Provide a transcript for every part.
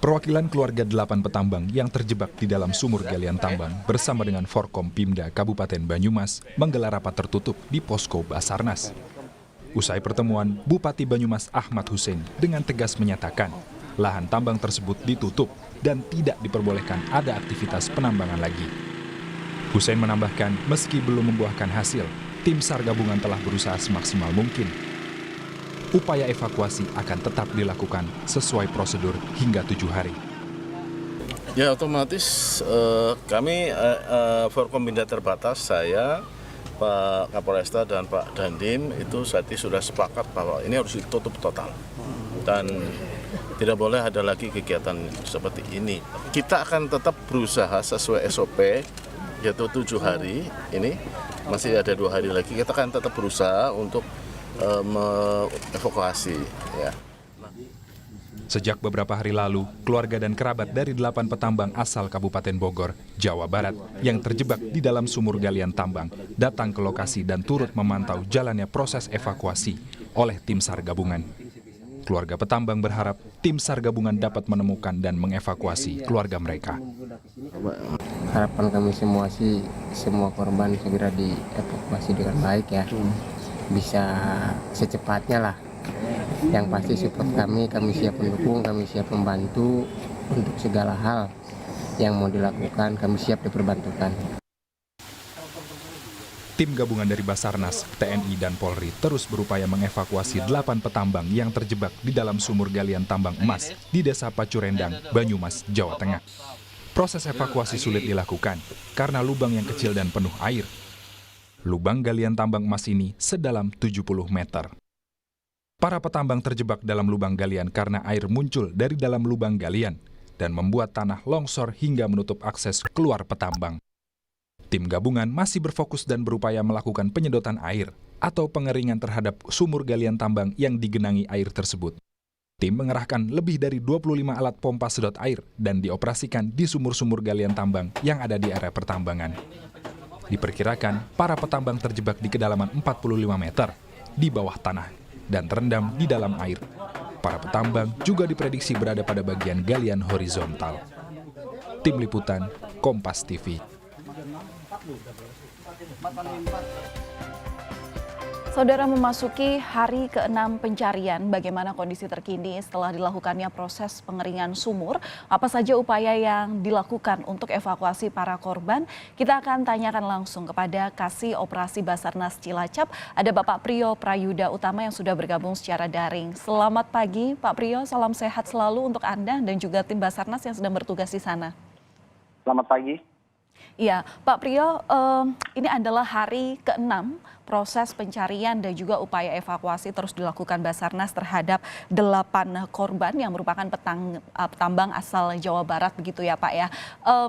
Perwakilan keluarga 8 petambang yang terjebak di dalam sumur galian tambang bersama dengan Forkom Pimda Kabupaten Banyumas menggelar rapat tertutup di posko Basarnas. Usai pertemuan, Bupati Banyumas Ahmad Hussein dengan tegas menyatakan lahan tambang tersebut ditutup dan tidak diperbolehkan ada aktivitas penambangan lagi. Hussein menambahkan meski belum membuahkan hasil, tim SAR gabungan telah berusaha semaksimal mungkin. Upaya evakuasi akan tetap dilakukan sesuai prosedur hingga 7 hari. Ya otomatis kami Forkom Pimda terbatas, saya, Pak Kapolresta dan Pak Dandim itu saat ini sudah sepakat bahwa ini harus ditutup total dan tidak boleh ada lagi kegiatan seperti ini. Kita akan tetap berusaha sesuai SOP yaitu 7 hari ini, masih ada 2 hari lagi kita akan tetap berusaha untuk mengevakuasi. Ya. Sejak beberapa hari lalu, keluarga dan kerabat dari 8 petambang asal Kabupaten Bogor, Jawa Barat yang terjebak di dalam sumur galian tambang datang ke lokasi dan turut memantau jalannya proses evakuasi oleh tim SAR gabungan. Keluarga petambang berharap tim SAR gabungan dapat menemukan dan mengevakuasi keluarga mereka. Harapan kami semua sih semua korban segera dievakuasi dengan baik ya, bisa secepatnya lah. Yang pasti support kami siap mendukung, kami siap membantu untuk segala hal yang mau dilakukan, kami siap diperbantukan. Tim gabungan dari Basarnas, TNI, dan Polri terus berupaya mengevakuasi 8 petambang yang terjebak di dalam sumur galian tambang emas di Desa Pacurendang, Banyumas, Jawa Tengah. Proses evakuasi sulit dilakukan karena lubang yang kecil dan penuh air. Lubang galian tambang emas ini sedalam 70 meter. Para petambang terjebak dalam lubang galian karena air muncul dari dalam lubang galian dan membuat tanah longsor hingga menutup akses keluar petambang. Tim gabungan masih berfokus dan berupaya melakukan penyedotan air atau pengeringan terhadap sumur galian tambang yang digenangi air tersebut. Tim mengerahkan lebih dari 25 alat pompa sedot air dan dioperasikan di sumur-sumur galian tambang yang ada di area pertambangan. Diperkirakan para petambang terjebak di kedalaman 45 meter di bawah tanah dan terendam di dalam air. Para petambang juga diprediksi berada pada bagian galian horizontal. Tim Liputan, Kompas TV. Saudara, memasuki hari ke-6 pencarian, bagaimana kondisi terkini setelah dilakukannya proses pengeringan sumur? Apa saja upaya yang dilakukan untuk evakuasi para korban? Kita akan tanyakan langsung kepada Kasih Operasi Basarnas Cilacap. Ada Bapak Priyo Prayuda Utama yang sudah bergabung secara daring. Selamat pagi Pak Priyo, salam sehat selalu untuk Anda dan juga tim Basarnas yang sedang bertugas di sana. Selamat pagi. Iya, Pak Priyo, ini adalah hari ke-6 proses pencarian dan juga upaya evakuasi terus dilakukan Basarnas terhadap 8 korban yang merupakan petambang asal Jawa Barat begitu ya Pak ya.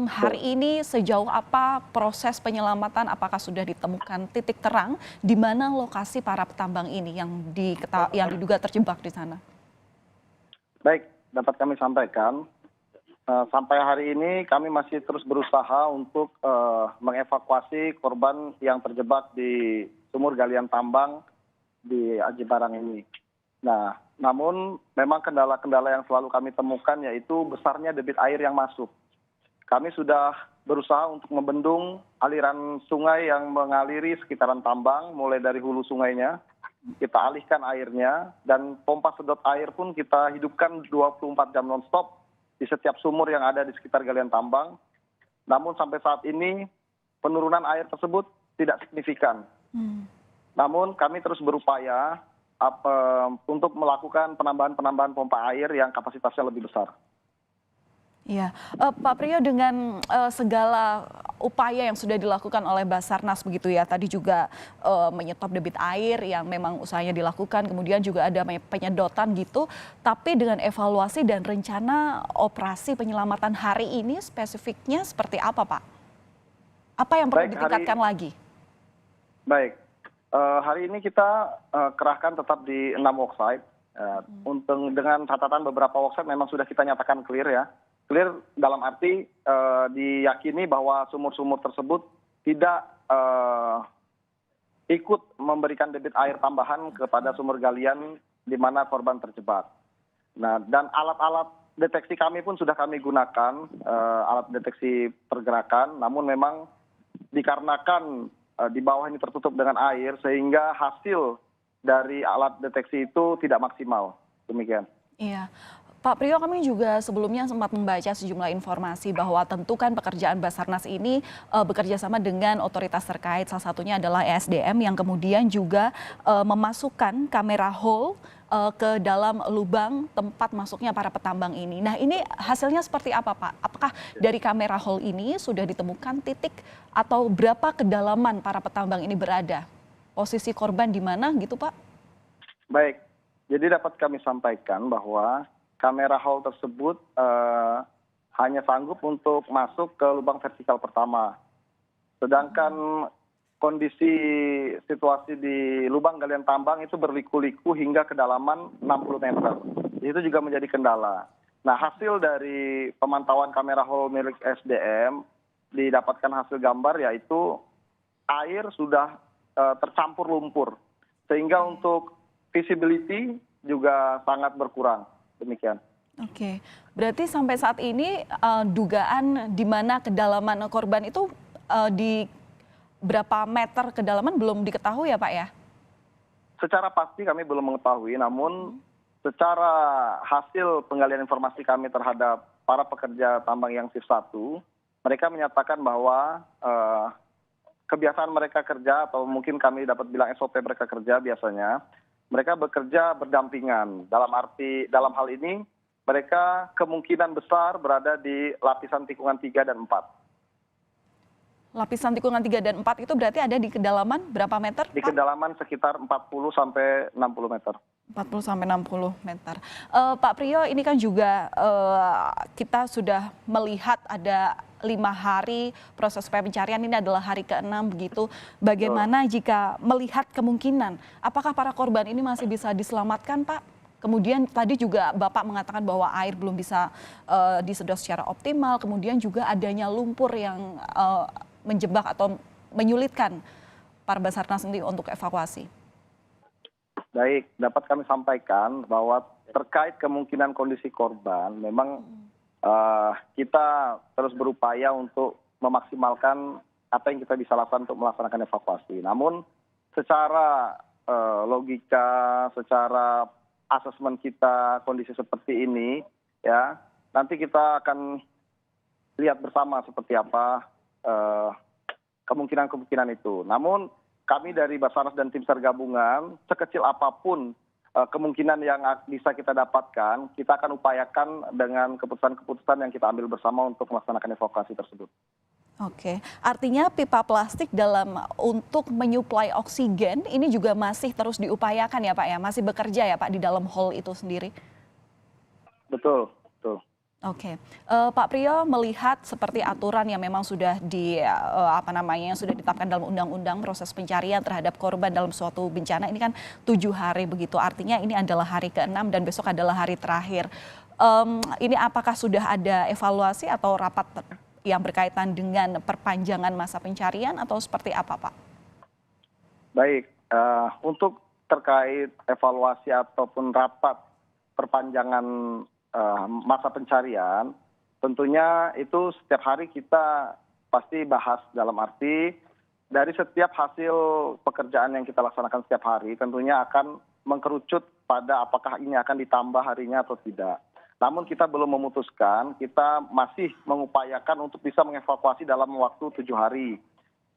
Hari ini sejauh apa proses penyelamatan, apakah sudah ditemukan titik terang di mana lokasi para petambang ini yang diduga terjebak di sana? Baik, dapat kami sampaikan. Sampai hari ini kami masih terus berusaha untuk mengevakuasi korban yang terjebak di sumur galian tambang di Aji Barang ini. Nah, namun memang kendala-kendala yang selalu kami temukan yaitu besarnya debit air yang masuk. Kami sudah berusaha untuk membendung aliran sungai yang mengaliri sekitaran tambang, mulai dari hulu sungainya. Kita alihkan airnya dan pompa sedot air pun kita hidupkan 24 jam non-stop di setiap sumur yang ada di sekitar galian tambang. Namun sampai saat ini penurunan air tersebut tidak signifikan. Namun kami terus berupaya untuk melakukan penambahan pompa air yang kapasitasnya lebih besar. Ya, Pak Priyo, dengan segala upaya yang sudah dilakukan oleh Basarnas begitu ya, tadi juga menyetop debit air yang memang usahanya dilakukan, kemudian juga ada penyedotan gitu, tapi dengan evaluasi dan rencana operasi penyelamatan hari ini spesifiknya seperti apa Pak? Apa yang perlu ditingkatkan lagi? Baik, hari ini kita kerahkan tetap di 6 worksite, dengan catatan beberapa worksite memang sudah kita nyatakan clear ya. Clear dalam arti diyakini bahwa sumur-sumur tersebut tidak ikut memberikan debit air tambahan kepada sumur galian di mana korban terjebak. Nah, dan alat-alat deteksi kami pun sudah kami gunakan, alat deteksi pergerakan, namun memang dikarenakan di bawah ini tertutup dengan air, sehingga hasil dari alat deteksi itu tidak maksimal. Demikian. Iya. Pak Priyo, kami juga sebelumnya sempat membaca sejumlah informasi bahwa tentu kan pekerjaan Basarnas ini bekerja sama dengan otoritas terkait, salah satunya adalah ESDM yang kemudian juga memasukkan kamera hole ke dalam lubang tempat masuknya para petambang ini. Nah, ini hasilnya seperti apa, Pak? Apakah dari kamera hole ini sudah ditemukan titik atau berapa kedalaman para petambang ini berada? Posisi korban di mana gitu, Pak? Baik, jadi dapat kami sampaikan bahwa kamera hole tersebut hanya sanggup untuk masuk ke lubang vertikal pertama. Sedangkan kondisi situasi di lubang galian tambang itu berliku-liku hingga kedalaman 60 meter. Itu juga menjadi kendala. Nah, hasil dari pemantauan kamera hole milik SDM didapatkan hasil gambar yaitu air sudah tercampur lumpur. Sehingga untuk visibility juga sangat berkurang. Demikian. Oke, berarti sampai saat ini dugaan di mana kedalaman korban itu di berapa meter kedalaman belum diketahui ya Pak ya? Secara pasti kami belum mengetahui, namun secara hasil penggalian informasi kami terhadap para pekerja tambang yang shift 1, mereka menyatakan bahwa kebiasaan mereka kerja atau mungkin kami dapat bilang SOP mereka kerja biasanya, mereka bekerja berdampingan. Dalam hal ini mereka kemungkinan besar berada di lapisan tikungan 3 dan 4. Lapisan tikungan 3 dan 4 itu berarti ada di kedalaman berapa meter? Di kedalaman sekitar 40 sampai 60 meter. 40 sampai 60 meter. Pak Priyo, ini kan juga kita sudah melihat ada 5 hari proses pencarian, ini adalah hari ke-6 begitu. Bagaimana jika melihat kemungkinan, apakah para korban ini masih bisa diselamatkan, Pak? Kemudian tadi juga Bapak mengatakan bahwa air belum bisa disedot secara optimal, kemudian juga adanya lumpur yang menjebak atau menyulitkan para Basarnas sendiri untuk evakuasi. Baik, dapat kami sampaikan bahwa terkait kemungkinan kondisi korban, memang kita terus berupaya untuk memaksimalkan apa yang kita bisa lakukan untuk melaksanakan evakuasi. Namun secara logika, secara asesmen kita kondisi seperti ini, ya nanti kita akan lihat bersama seperti apa kemungkinan-kemungkinan itu. Namun kami dari Basarnas dan tim SAR gabungan, sekecil apapun kemungkinan yang bisa kita dapatkan, kita akan upayakan dengan keputusan-keputusan yang kita ambil bersama untuk melaksanakan evakuasi tersebut. Oke, artinya pipa plastik untuk menyuplai oksigen ini juga masih terus diupayakan ya Pak ya, masih bekerja ya Pak di dalam hall itu sendiri? Betul, betul. Oke, Pak Priyo melihat seperti aturan yang memang sudah yang sudah ditetapkan dalam undang-undang proses pencarian terhadap korban dalam suatu bencana ini kan 7 hari begitu, artinya ini adalah hari ke-6 dan besok adalah hari terakhir. Ini apakah sudah ada evaluasi atau rapat yang berkaitan dengan perpanjangan masa pencarian atau seperti apa Pak? Baik, untuk terkait evaluasi ataupun rapat perpanjangan masa pencarian, tentunya itu setiap hari kita pasti bahas, dalam arti dari setiap hasil pekerjaan yang kita laksanakan setiap hari tentunya akan mengkerucut pada apakah ini akan ditambah harinya atau tidak. Namun kita belum memutuskan, kita masih mengupayakan untuk bisa mengevakuasi dalam waktu 7 hari.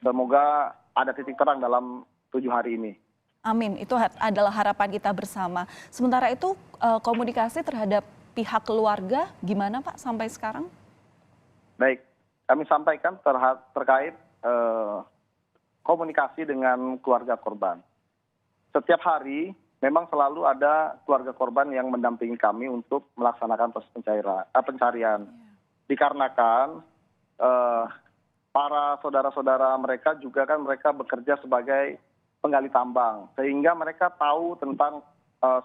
Semoga ada titik terang dalam 7 hari ini. Amin, itu adalah harapan kita bersama. Sementara itu komunikasi terhadap pihak keluarga gimana Pak sampai sekarang? Baik, kami sampaikan terkait komunikasi dengan keluarga korban. Setiap hari memang selalu ada keluarga korban yang mendampingi kami untuk melaksanakan proses pencarian. Dikarenakan para saudara-saudara mereka juga kan mereka bekerja sebagai penggali tambang, sehingga mereka tahu tentang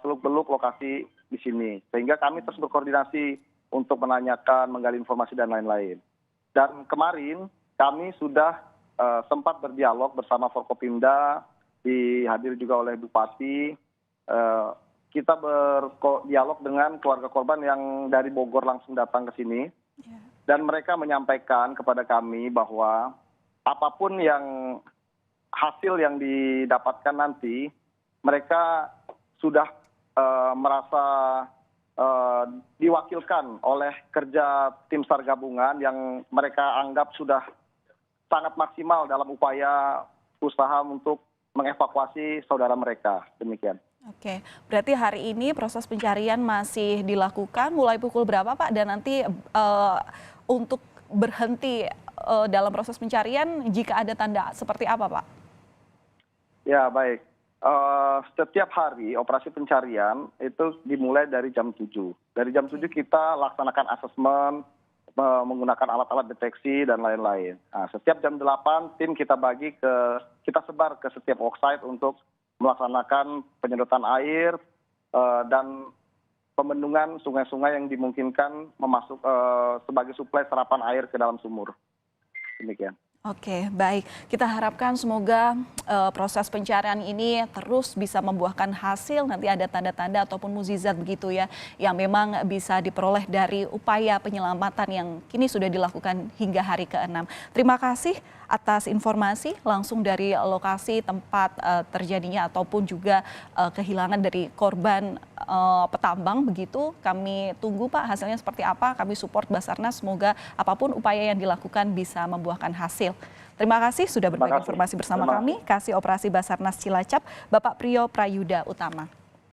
seluk-beluk lokasi di sini. Sehingga kami terus berkoordinasi untuk menanyakan, menggali informasi dan lain-lain. Dan kemarin kami sudah sempat berdialog bersama Forkopimda, dihadiri juga oleh Bupati. kita berdialog dengan keluarga korban yang dari Bogor langsung datang ke sini. Dan mereka menyampaikan kepada kami bahwa apapun yang hasil yang didapatkan nanti, mereka sudah merasa diwakilkan oleh kerja tim SAR gabungan yang mereka anggap sudah sangat maksimal dalam upaya usaha untuk mengevakuasi saudara mereka. Demikian. Oke, berarti hari ini proses pencarian masih dilakukan mulai pukul berapa Pak? Dan nanti untuk berhenti dalam proses pencarian jika ada tanda seperti apa Pak? Ya baik, setiap hari operasi pencarian itu dimulai dari jam 7. Dari jam 7 kita laksanakan asesmen, menggunakan alat-alat deteksi dan lain-lain. Nah, setiap jam 8 tim kita sebar ke setiap worksite untuk melaksanakan penyedotan air dan pembendungan sungai-sungai yang dimungkinkan memasuk sebagai suplai serapan air ke dalam sumur. Demikian. Oke, baik. Kita harapkan semoga proses pencarian ini terus bisa membuahkan hasil. Nanti ada tanda-tanda ataupun mukjizat begitu ya, yang memang bisa diperoleh dari upaya penyelamatan yang kini sudah dilakukan hingga hari ke-6. Terima kasih atas informasi langsung dari lokasi tempat terjadinya ataupun juga kehilangan dari korban petambang begitu. Kami tunggu Pak hasilnya seperti apa. Kami support Basarnas, semoga apapun upaya yang dilakukan bisa membuahkan hasil. Terima kasih sudah berbagi informasi bersama kami. Kasih Operasi Basarnas Cilacap, Bapak Priyo Prayuda Utama.